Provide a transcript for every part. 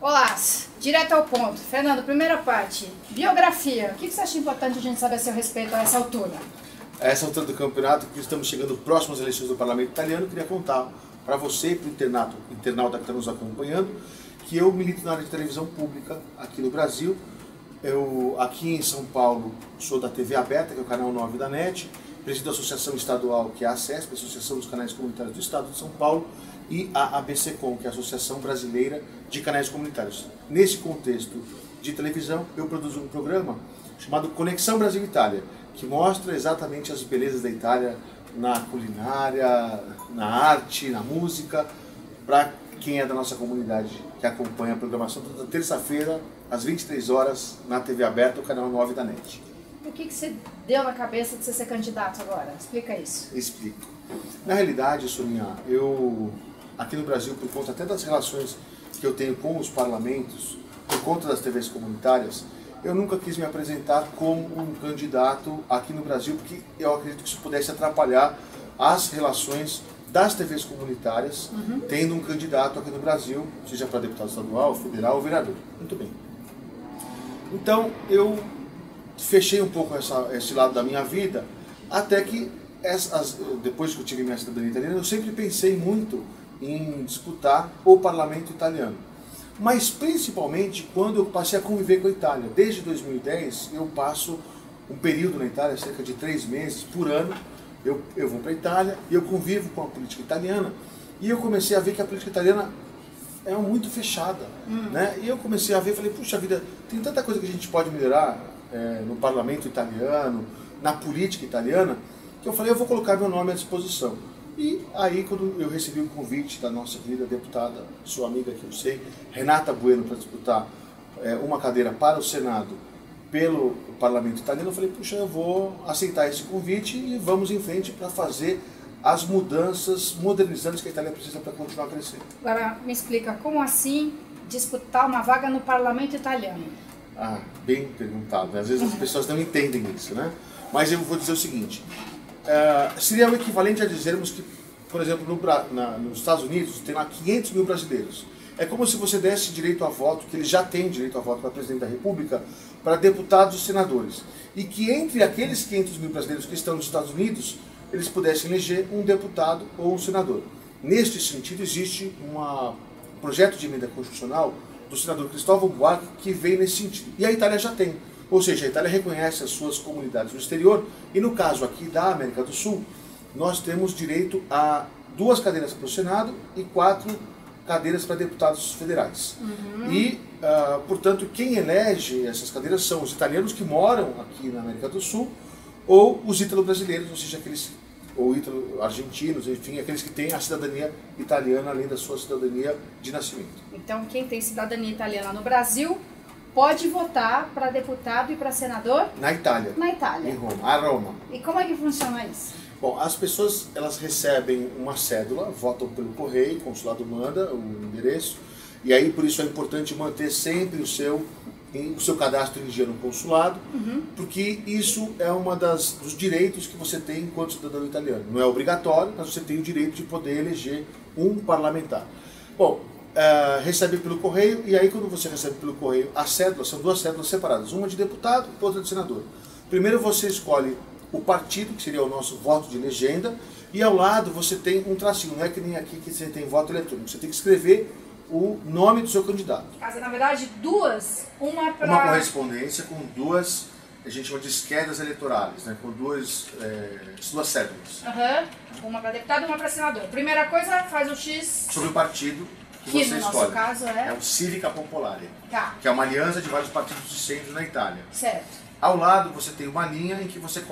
Olá, direto ao ponto. Fernando, primeira parte, biografia. O que você acha importante a gente saber a seu respeito a essa altura? A essa altura do campeonato, que estamos chegando próximo às eleições do Parlamento Italiano, queria contar para você e para o internauta que está nos acompanhando, que eu milito na área de televisão pública aqui no Brasil. Eu, aqui em São Paulo, sou da TV Aberta, que é o canal 9 da NET, presido da associação estadual, que é a ACESP, Associação dos Canais Comunitários do Estado de São Paulo, e a ABCCom, que é a Associação Brasileira de Canais Comunitários. Nesse contexto de televisão, eu produzo um programa chamado Conexão Brasil-Itália, que mostra exatamente as belezas da Itália na culinária, na arte, na música, para quem é da nossa comunidade que acompanha a programação toda terça-feira, às 23 horas, na TV Aberta, o canal 9 da NET. O que você deu na cabeça de você ser candidato agora? Explica isso. Explico. Na realidade, Soninha, eu, aqui no Brasil, por conta até das relações que eu tenho com os parlamentos, por conta das TVs comunitárias, eu nunca quis me apresentar como um candidato aqui no Brasil, porque eu acredito que isso pudesse atrapalhar as relações das TVs comunitárias, tendo um candidato aqui no Brasil, seja para deputado estadual, federal ou vereador. Muito bem. Então, eu fechei um pouco esse lado da minha vida, até que, depois que eu tive minha cidadania italiana, eu sempre pensei muito em disputar o parlamento italiano. Mas principalmente quando eu passei a conviver com a Itália. Desde 2010 eu passo um período na Itália, cerca de 3 meses por ano, eu vou para a Itália e eu convivo com a política italiana, e eu comecei a ver que a política italiana é muito fechada, né? E eu comecei a ver, falei, puxa vida, tem tanta coisa que a gente pode melhorar no parlamento italiano, na política italiana, que eu falei, eu vou colocar meu nome à disposição. E aí, quando eu recebi o convite da nossa querida deputada, sua amiga que eu sei, Renata Bueno, para disputar uma cadeira para o Senado pelo parlamento italiano, eu falei, puxa, eu vou aceitar esse convite e vamos em frente para fazer as mudanças modernizantes que a Itália precisa para continuar crescendo. Agora, me explica, como assim disputar uma vaga no parlamento italiano? Ah, bem perguntado. Às vezes as pessoas não entendem isso, né? Mas eu vou dizer o seguinte, seria o equivalente a dizermos que, por exemplo, nos Estados Unidos tem lá 500 mil brasileiros. É como se você desse direito a voto, que eles já têm direito a voto para presidente da República, para deputados e senadores. E que entre aqueles 500 mil brasileiros que estão nos Estados Unidos, eles pudessem eleger um deputado ou um senador. Neste sentido, existe um projeto de emenda constitucional do senador Cristóvão Buarque que vem nesse sentido. E a Itália já tem. Ou seja, a Itália reconhece as suas comunidades no exterior, e no caso aqui da América do Sul, nós temos direito a 2 cadeiras para o Senado e 4 cadeiras para deputados federais. E, portanto, quem elege essas cadeiras são os italianos que moram aqui na América do Sul, ou os ítalo-brasileiros, ou seja, ou ítalo-argentinos, enfim, aqueles que têm a cidadania italiana além da sua cidadania de nascimento. Então, quem tem cidadania italiana no Brasil pode votar para deputado e para senador? Na Itália. Na Itália. Em Roma. A Roma. E como é que funciona isso? Bom, as pessoas, elas recebem uma cédula, votam pelo correio, o consulado manda o endereço, e aí por isso é importante manter sempre o seu cadastro em dia no consulado, porque isso é dos direitos que você tem enquanto cidadão italiano. Não é obrigatório, mas você tem o direito de poder eleger um parlamentar. Bom, recebe pelo correio, e aí quando você recebe pelo correio a cédula, são 2 cédulas separadas, uma de deputado e outra de senador. Primeiro você escolhe o partido, que seria o nosso voto de legenda, e ao lado você tem um tracinho, não é que nem aqui que você tem voto eletrônico, você tem que escrever o nome do seu candidato. Na verdade, 2, uma para... Uma correspondência com 2, a gente chama de esquerdas eleitorais, né, com 2 cédulas. Uma para deputado e uma para senador. Primeira coisa, faz o X... Sobre o partido que você no escolhe. Nosso caso é o Civica Popolare, tá, que é uma aliança de vários partidos de centro na Itália. Certo. Ao lado você tem uma linha em que você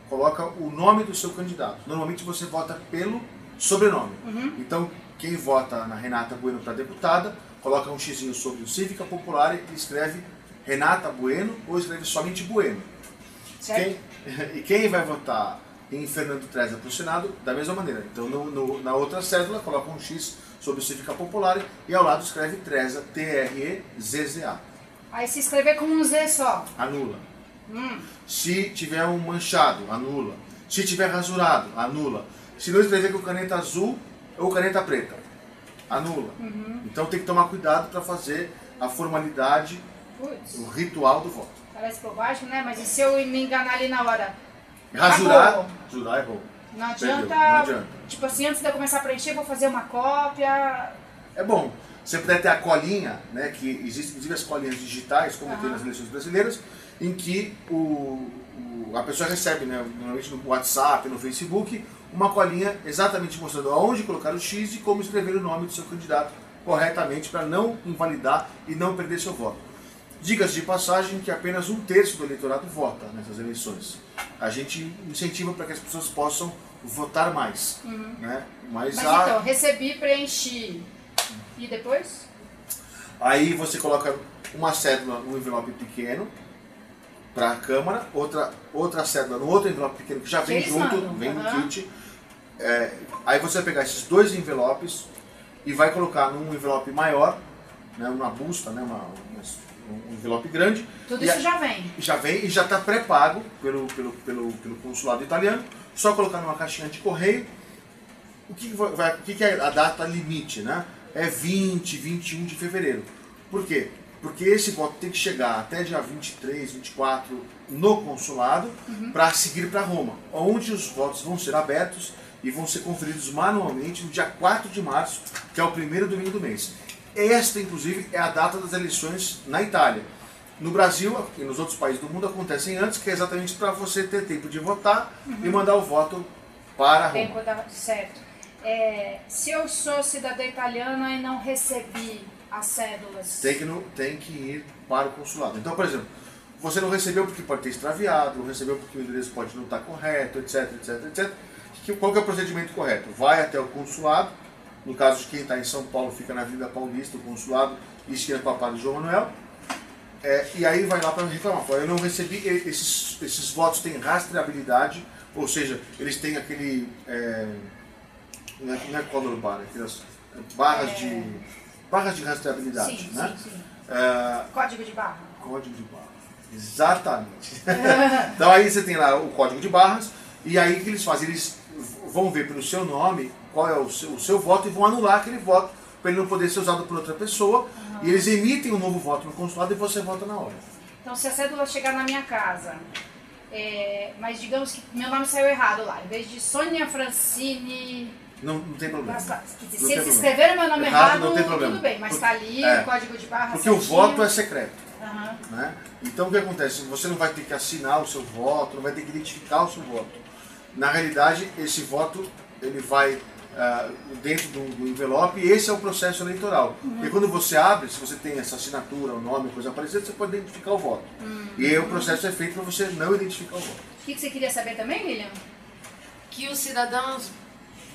coloca o nome do seu candidato. Normalmente você vota pelo sobrenome. Então, quem vota na Renata Bueno para deputada, coloca um xizinho sobre o Civica Popolare e escreve Renata Bueno ou escreve somente Bueno. Certo. E quem vai votar em Fernando Trezza para o Senado, da mesma maneira. Então, na outra cédula, coloca um X sobre o Civica Popolare e ao lado escreve Trezza, T-R-E-Z-Z-A. Aí se escrever com um Z só? Anula. Se tiver um manchado, anula. Se tiver rasurado, anula. Se não escrever com caneta azul ou caneta preta, anula. Então tem que tomar cuidado para fazer a formalidade, Putz, o ritual do voto. parece bobagem, né? Mas e se eu me enganar ali na hora? Jurar é roubo. Não adianta, Não adianta. tipo assim, antes de eu começar a preencher, eu vou fazer uma cópia. É bom. Você puder ter a colinha, né, que existem inclusive as colinhas digitais, como tem nas eleições brasileiras, em que a pessoa recebe, né, normalmente no WhatsApp, no Facebook, uma colinha exatamente mostrando aonde colocar o X e como escrever o nome do seu candidato corretamente para não invalidar e não perder seu voto. Diga-se de passagem que apenas 1/3 do eleitorado vota nessas eleições. A gente incentiva para que as pessoas possam votar mais. Né? Mas então, recebi, preenchi. E depois? Aí você coloca uma cédula num envelope pequeno para a Câmara, outra cédula no outro envelope pequeno que já vem junto, vem no kit. Aí você vai pegar esses dois envelopes e vai colocar num envelope maior, né, uma busta, né, um envelope grande. Tudo isso já vem? Já vem e já está pré-pago pelo consulado italiano. Só colocar numa caixinha de correio. O que é a data limite, né? É 20, 21 de fevereiro. Por quê? Porque esse voto tem que chegar até dia 23, 24 no consulado para seguir para Roma, onde os votos vão ser abertos e vão ser conferidos manualmente no dia 4 de março, que é o primeiro domingo do mês. Esta, inclusive, é a data das eleições na Itália. No Brasil e nos outros países do mundo acontecem antes, que é exatamente para você ter tempo de votar e mandar o voto para Roma. Certo. Se eu sou cidadã italiana e não recebi as cédulas... Tem que ir para o consulado. Então, por exemplo, você não recebeu porque pode ter extraviado, não recebeu porque o endereço pode não estar correto, etc, etc, etc. Qual que é o procedimento correto? Vai até o consulado, no caso de quem está em São Paulo, fica na Avenida Paulista, o consulado, esquina com a Padre João Manuel, e aí vai lá para reclamar. Eu não recebi, esses votos têm rastreabilidade, ou seja, eles têm aquele... não é color bar, aquelas barras de rastreabilidade, sim, né? Sim. Código de barra. Código de barra, exatamente. Então aí você tem lá o código de barras, e aí o que eles fazem? Eles vão ver pelo seu nome qual é o seu voto e vão anular aquele voto para ele não poder ser usado por outra pessoa, e eles emitem um novo voto no consulado e você vota na hora. Então se a cédula chegar na minha casa, mas digamos que meu nome saiu errado lá, em vez de Sônia Francine... Não tem problema. Se eles escreveram meu nome errado, tudo bem, mas está ali o código de barra porque certinho. O voto é secreto. Né? Então o que acontece? Você não vai ter que assinar o seu voto, não vai ter que identificar o seu voto. Na realidade, esse voto ele vai dentro do envelope e esse é o processo eleitoral. E quando você abre, se você tem essa assinatura, o nome, coisa parecida, você pode identificar o voto. E aí o processo é feito para você não identificar o voto. O que você queria saber também, William? Que os cidadãos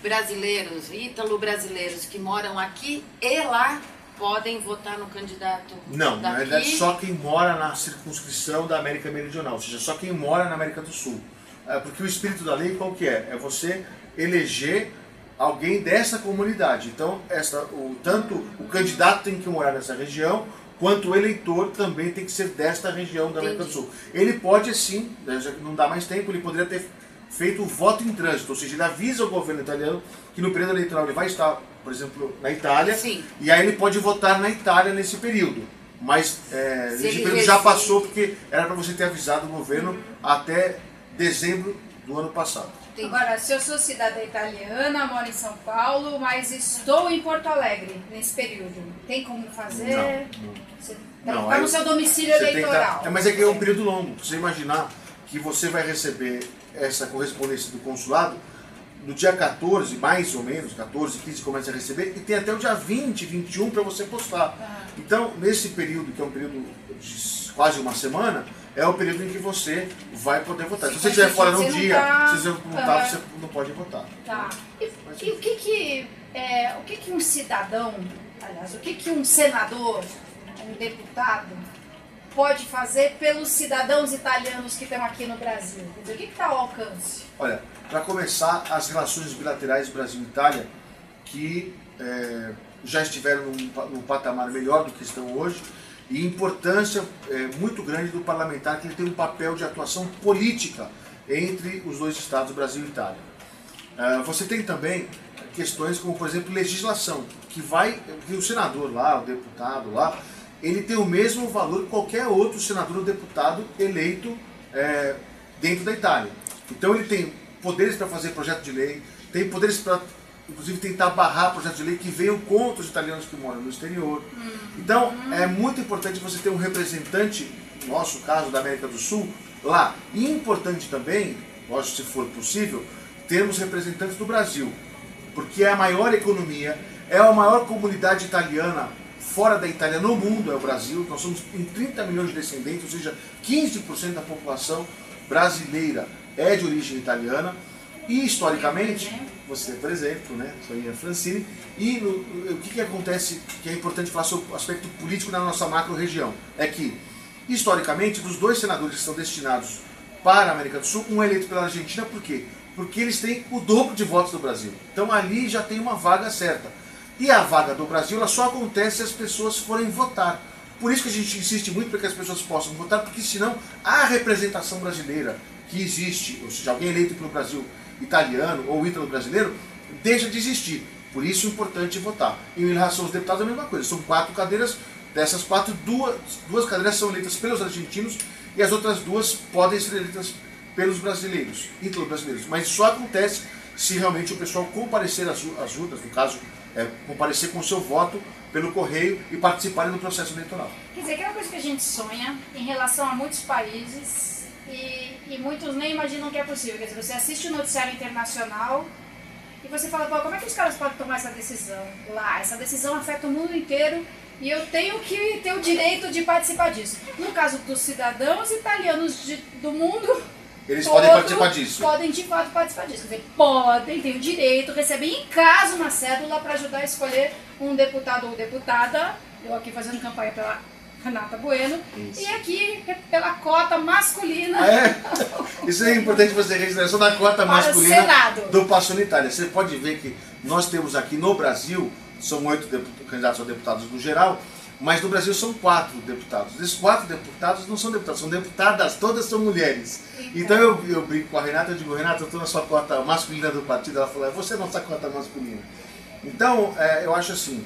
brasileiros, ítalo-brasileiros que moram aqui e lá podem votar no candidato Não, daqui? na verdade só quem mora na circunscrição da América Meridional, ou seja, só quem mora na América do Sul. Porque o espírito da lei qual que é? É você eleger alguém dessa comunidade. Então, tanto o candidato tem que morar nessa região, quanto o eleitor também tem que ser desta região da América do Sul. Ele pode sim, já que não dá mais tempo, ele poderia ter feito o voto em trânsito, ou seja, ele avisa o governo italiano que no período eleitoral ele vai estar, por exemplo, na Itália, sim. E aí ele pode votar na Itália nesse período. Mas esse período já passou, porque era para você ter avisado o governo até dezembro do ano passado. Agora, se eu sou cidadã italiana, moro em São Paulo, mas estou em Porto Alegre nesse período, tem como fazer? Não. Está no seu domicílio eleitoral. Mas é que é um período longo. Você imaginar que você vai receber essa correspondência do consulado no dia 14, mais ou menos, 14, 15 começa a receber, e tem até o dia 20, 21 para você postar. Então, nesse período, que é um período de quase uma semana, é o período em que você vai poder votar. Se você estiver fora no dia, se você não está, você não pode votar. Tá. E o que um cidadão, aliás, o que um senador, um deputado, pode fazer pelos cidadãos italianos que estão aqui no Brasil? Quer dizer, o que está ao alcance? Olha, para começar, as relações bilaterais Brasil-Itália, que já estiveram num patamar melhor do que estão hoje, e importância muito grande do parlamentar, que ele tem um papel de atuação política entre os dois estados, Brasil e Itália. Você tem também questões como, por exemplo, legislação, que o senador lá, o deputado lá, ele tem o mesmo valor que qualquer outro senador ou deputado eleito dentro da Itália. Então ele tem poderes para fazer projeto de lei, tem poderes para, inclusive, tentar barrar projetos de lei que venham contra os italianos que moram no exterior. Então é muito importante você ter um representante, no nosso caso da América do Sul, lá. E importante também, lógico, se for possível, termos representantes do Brasil, porque é a maior economia, é a maior comunidade italiana fora da Itália no mundo, é o Brasil. Nós somos em 30 milhões de descendentes, ou seja, 15% da população brasileira é de origem italiana. E historicamente, você, por exemplo, né, Sonia Francini, e o que acontece, que é importante falar sobre o aspecto político na nossa macro-região, é que, historicamente, dos 2 senadores que são destinados para a América do Sul, um é eleito pela Argentina, por quê? Porque eles têm o dobro de votos do Brasil. Então ali já tem uma vaga certa. E a vaga do Brasil ela só acontece se as pessoas forem votar. Por isso que a gente insiste muito para que as pessoas possam votar, porque senão a representação brasileira que existe, ou seja, alguém eleito pelo Brasil italiano ou ítalo-brasileiro, deixa de existir. Por isso é importante votar. E em relação aos deputados é a mesma coisa. São 4 cadeiras, dessas 4, duas cadeiras são eleitas pelos argentinos e as outras 2 podem ser eleitas pelos brasileiros, ítalo-brasileiros. Mas só acontece se realmente o pessoal comparecer às urnas, no caso, comparecer com o seu voto pelo correio e participarem do processo eleitoral. Quer dizer, que é uma coisa que a gente sonha em relação a muitos países e muitos nem imaginam que é possível. Quer dizer, você assiste o noticiário internacional e você fala, pô, como é que os caras podem tomar essa decisão lá? Essa decisão afeta o mundo inteiro e eu tenho que ter o direito de participar disso. No caso dos cidadãos italianos do mundo, eles podem participar disso. Podem de fato participar disso. Quer dizer, podem, têm o direito, recebem em casa uma cédula para ajudar a escolher um deputado ou deputada. Eu aqui fazendo campanha pela Renata Bueno. Isso. E aqui pela cota masculina. Isso é importante você registrar, só da cota masculina do Passando Itália. Você pode ver que nós temos aqui no Brasil, são 8 candidatos a deputados no geral, mas no Brasil são 4 deputados. Esses 4 deputados não são deputados, são deputadas, todas são mulheres. Então eu brinco com a Renata, eu digo, Renata, eu estou na sua cota masculina do partido. Ela falou, você é nossa cota masculina. Então, eu acho assim,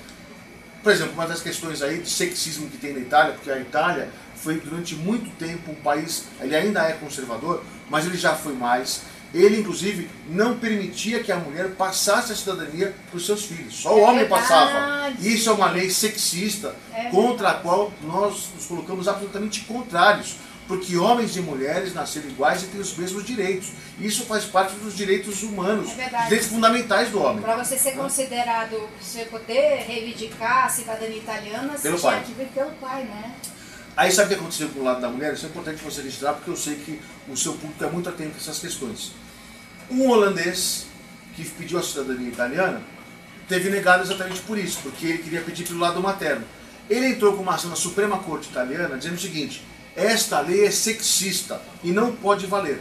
por exemplo, uma das questões aí de sexismo que tem na Itália, porque a Itália foi durante muito tempo um país, ele ainda é conservador, mas ele já foi mais. Ele, inclusive, não permitia que a mulher passasse a cidadania para os seus filhos. Só o homem passava. Isso é uma lei sexista, contra a qual nós nos colocamos absolutamente contrários. Porque homens e mulheres nasceram iguais e têm os mesmos direitos. Isso faz parte dos direitos humanos, dos direitos fundamentais do homem. Para você ser considerado, você poder reivindicar a cidadania italiana, você tinha que vir pelo pai, né? Aí sabe o que aconteceu com o lado da mulher? Isso é importante você registrar, porque eu sei que o seu público é muito atento a essas questões. Um holandês que pediu a cidadania italiana teve negado exatamente por isso, porque ele queria pedir pelo lado materno. Ele entrou com uma ação na Suprema Corte Italiana dizendo o seguinte, esta lei é sexista e não pode valer.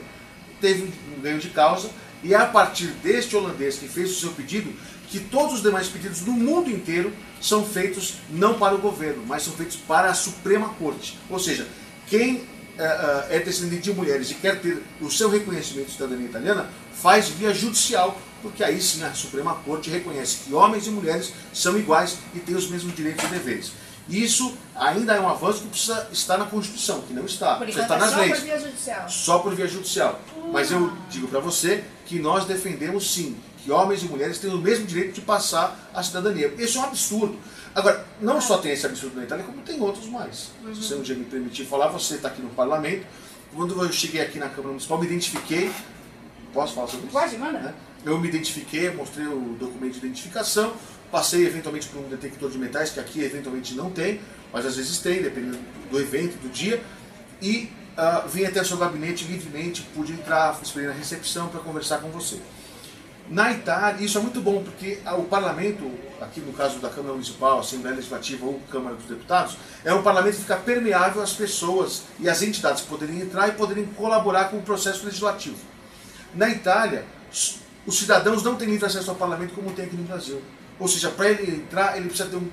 Teve um ganho de causa e é a partir deste holandês que fez o seu pedido que todos os demais pedidos do mundo inteiro são feitos não para o governo, mas são feitos para a Suprema Corte. Ou seja, quem é descendente de mulheres e quer ter o seu reconhecimento de cidadania italiana, faz via judicial, porque aí sim a Suprema Corte reconhece que homens e mulheres são iguais e têm os mesmos direitos e deveres. Isso ainda é um avanço que precisa estar na Constituição, que não está. Precisa estar nas leis. Só por via judicial. Só por via judicial. Mas eu digo para você que nós defendemos sim que homens e mulheres têm o mesmo direito de passar a cidadania. Isso é um absurdo. Agora, não só tem esse absurdo na Itália, como tem outros mais. Se você um dia me permitir falar, você está aqui no parlamento. Quando eu cheguei aqui na Câmara Municipal, me identifiquei. Posso falar sobre isso? Pode, manda. Né? Eu me identifiquei, mostrei o documento de identificação, passei eventualmente por um detector de metais, que aqui eventualmente não tem, mas às vezes tem, dependendo do evento, do dia, e vim até o seu gabinete livremente, pude entrar, esperei na recepção para conversar com você. Na Itália, isso é muito bom, porque o parlamento, aqui no caso da Câmara Municipal, Assembleia Legislativa ou Câmara dos Deputados, é um parlamento que fica permeável às pessoas e às entidades que poderiam entrar e poderiam colaborar com o processo legislativo. Na Itália, os cidadãos não têm livre acesso ao parlamento como tem aqui no Brasil. Ou seja, para ele entrar, ele precisa ter um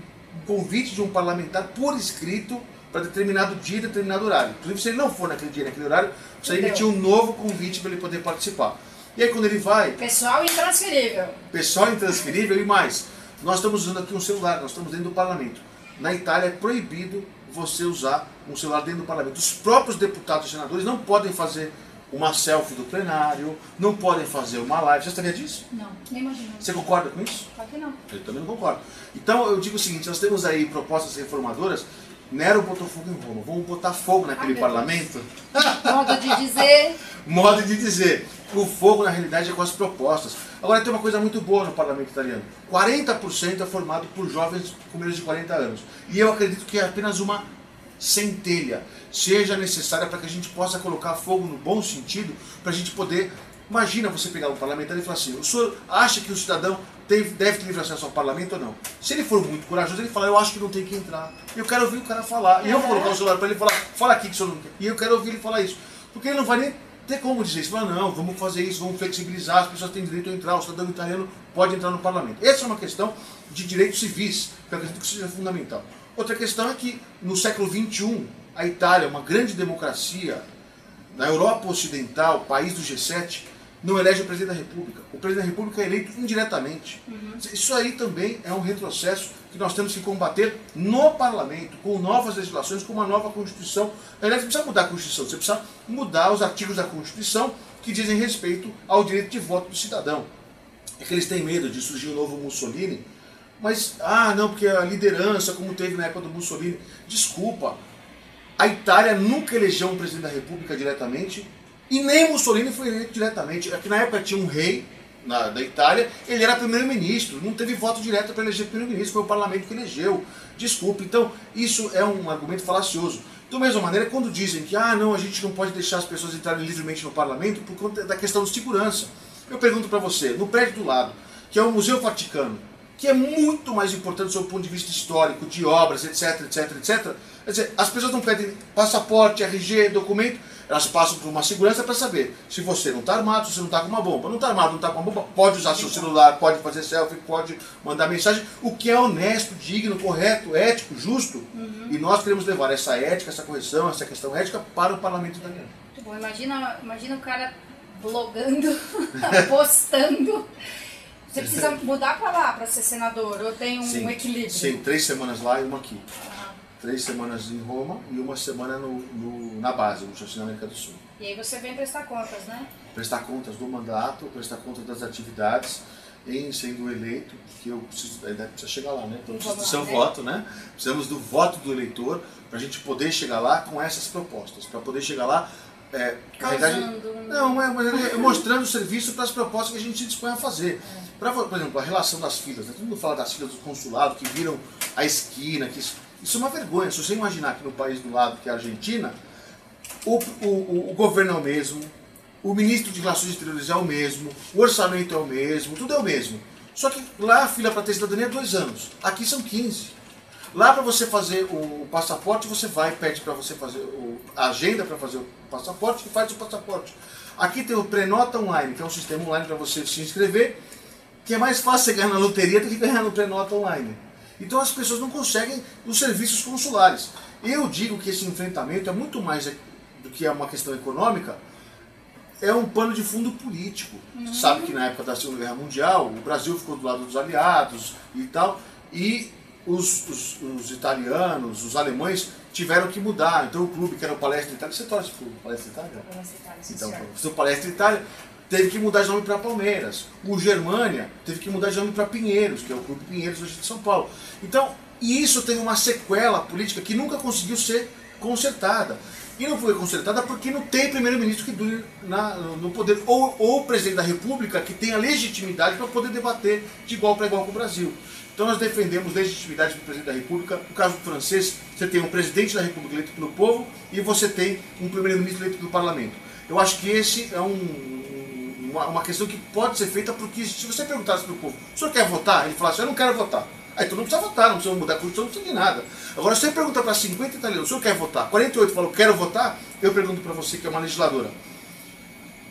convite de um parlamentar por escrito para determinado dia e determinado horário. Inclusive, se ele não for naquele dia e naquele horário, precisa emitir um novo convite para ele poder participar. E aí quando ele vai... Pessoal intransferível. Pessoal intransferível e mais. Nós estamos usando aqui um celular, nós estamos dentro do parlamento. Na Itália é proibido você usar um celular dentro do parlamento. Os próprios deputados e senadores não podem fazer uma selfie do plenário, não podem fazer uma live. Você sabia disso? Não, nem imagino. Você concorda com isso? Claro que não. Eu também não concordo. Então eu digo o seguinte, nós temos aí propostas reformadoras. Nero botou fogo em Roma, vamos botar fogo naquele parlamento? Modo de dizer. Modo de dizer. O fogo, na realidade, é com as propostas. Agora, tem uma coisa muito boa no parlamento italiano. 40% é formado por jovens com menos de 40 anos. E eu acredito que é apenas uma centelha seja necessária para que a gente possa colocar fogo no bom sentido, para a gente poder... Imagina você pegar um parlamentar e falar assim, o senhor acha que o cidadão deve ter livre acesso ao parlamento ou não? Se ele for muito corajoso, ele fala, eu acho que não tem que entrar. Eu quero ouvir o cara falar. E eu vou colocar o celular para ele falar, fala aqui que o senhor não quer. E eu quero ouvir ele falar isso. Porque ele não vai nem ter como dizer isso. Fala, não, vamos fazer isso, vamos flexibilizar, as pessoas têm direito a entrar, o cidadão italiano pode entrar no parlamento. Essa é uma questão de direitos civis, que eu acredito que seja fundamental. Outra questão é que no século XXI, a Itália, uma grande democracia, na Europa Ocidental, país do G7, não elege o presidente da República. O presidente da República é eleito indiretamente. Isso aí também é um retrocesso que nós temos que combater no parlamento, com novas legislações, com uma nova Constituição. Aliás, você precisa mudar a Constituição, você precisa mudar os artigos da Constituição que dizem respeito ao direito de voto do cidadão. É que eles têm medo de surgir um novo Mussolini, mas, não, porque a liderança, como teve na época do Mussolini, desculpa, a Itália nunca elegeu um presidente da República diretamente, e nem Mussolini foi eleito diretamente. Aqui na época tinha um rei da Itália, ele era primeiro-ministro, não teve voto direto para eleger primeiro-ministro, foi o parlamento que elegeu. Desculpe, então isso é um argumento falacioso. Da mesma maneira, quando dizem que não, a gente não pode deixar as pessoas entrarem livremente no parlamento por conta da questão de segurança. Eu pergunto para você, no prédio do lado, que é o Museu Vaticano, que é muito mais importante do seu ponto de vista histórico, de obras, etc, etc, etc. Quer dizer, as pessoas não pedem passaporte, RG, documento, elas passam por uma segurança para saber se você não está armado, se você não está com uma bomba. Não está armado, não está com uma bomba, pode usar seu celular, pode fazer selfie, pode mandar mensagem, o que é honesto, digno, correto, ético, justo. E nós queremos levar essa ética, essa correção, essa questão ética para o parlamento italiano. Muito bom, imagina o cara blogando, postando. Você precisa mudar para lá para ser senador, ou tem um equilíbrio? Sim, 3 semanas lá e uma aqui. 3 semanas em Roma e uma semana na base, no Chassi, na América do Sul. E aí você vem prestar contas, né? Prestar contas do mandato, prestar contas das atividades, em sendo eleito, que eu preciso, ainda precisa chegar lá, né? Então precisa do seu voto, né? Precisamos do voto do eleitor para a gente poder chegar lá com essas propostas, para poder chegar lá mostrando o serviço para as propostas que a gente se dispõe a fazer. Por exemplo, a relação das filas, né? Todo mundo fala das filas do consulado que viram a esquina, isso é uma vergonha. Se você imaginar que no país do lado, que é a Argentina, o governo é o mesmo, o ministro de Relações Exteriores é o mesmo, o orçamento é o mesmo, tudo é o mesmo. Só que lá a fila para ter cidadania é 2 anos, aqui são 15. Lá para você fazer o passaporte, você vai e pede para você fazer a agenda para fazer o passaporte e faz o passaporte. Aqui tem o Prenota Online, que é um sistema online para você se inscrever, que é mais fácil você ganhar na loteria do que ganhar no Prenota Online. Então as pessoas não conseguem os serviços consulares. Eu digo que esse enfrentamento é muito mais do que uma questão econômica, é um pano de fundo político. Você sabe que na época da Segunda Guerra Mundial, o Brasil ficou do lado dos aliados e tal, e os italianos, os alemães tiveram que mudar. Então o clube que era o Palestra Itália, você torce para o Palestra Itália? Palestra Itália, sim, então, o Palestra Itália teve que mudar de nome para Palmeiras. O Germânia teve que mudar de nome para Pinheiros, que é o Clube Pinheiros hoje de São Paulo. Então, e isso tem uma sequela política que nunca conseguiu ser consertada. E não foi consertada porque não tem primeiro-ministro que dure no poder, ou o presidente da República que tenha legitimidade para poder debater de igual para igual com o Brasil. Então nós defendemos legitimidade do presidente da República. No caso do francês, você tem um presidente da República eleito pelo povo e você tem um primeiro-ministro eleito pelo parlamento. Eu acho que esse é uma questão que pode ser feita, porque se você perguntasse para o povo, o senhor quer votar? Ele falasse, eu não quero votar. Aí todo mundo precisa votar, não precisa mudar a Constituição, não precisa de nada. Agora, se você pergunta para 50 italianos, o senhor quer votar? 48 falam, quero votar. Eu pergunto para você, que é uma legisladora,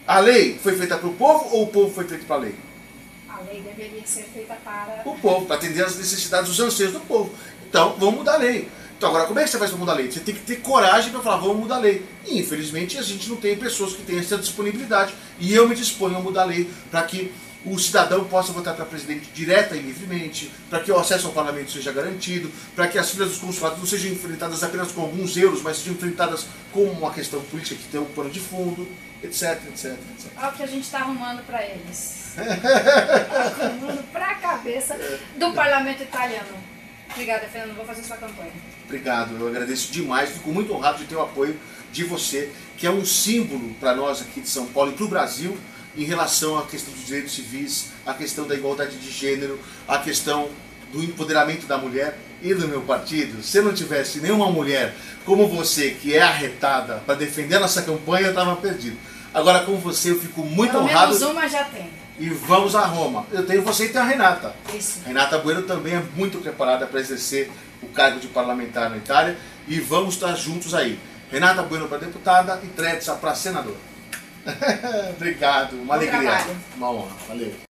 a lei foi feita para o povo ou o povo foi feito para a lei? A lei deveria ser feita para o povo, para atender às necessidades, os anseios do povo. Então, vamos mudar a lei. Então, agora, como é que você faz para mudar a lei? Você tem que ter coragem para falar, vamos mudar a lei. E, infelizmente, a gente não tem pessoas que têm essa disponibilidade. E eu me disponho a mudar a lei para que o cidadão possa votar para presidente direta e livremente, para que o acesso ao parlamento seja garantido, para que as filas dos consulados não sejam enfrentadas apenas com alguns euros, mas sejam enfrentadas com uma questão política que tem um pano de fundo, etc, etc, etc. Olha o que a gente está arrumando para eles. Arrumando para a cabeça do parlamento italiano. Obrigada, Fernando. Vou fazer sua campanha. Obrigado, eu agradeço demais, fico muito honrado de ter o apoio de você, que é um símbolo para nós aqui de São Paulo e para o Brasil, em relação à questão dos direitos civis, à questão da igualdade de gênero, à questão do empoderamento da mulher e do meu partido. Se eu não tivesse nenhuma mulher como você, que é arretada para defender a nossa campanha, eu estava perdido. Agora, com você, eu fico muito honrado. Pelo menos uma já tem. E vamos a Roma. Eu tenho você e tem a Renata. Isso. Renata Bueno também é muito preparada para exercer o cargo de parlamentar na Itália. E vamos estar juntos aí. Renata Bueno para deputada e Trezza para senador. Obrigado, uma alegria, trabalho. uma honra, valeu.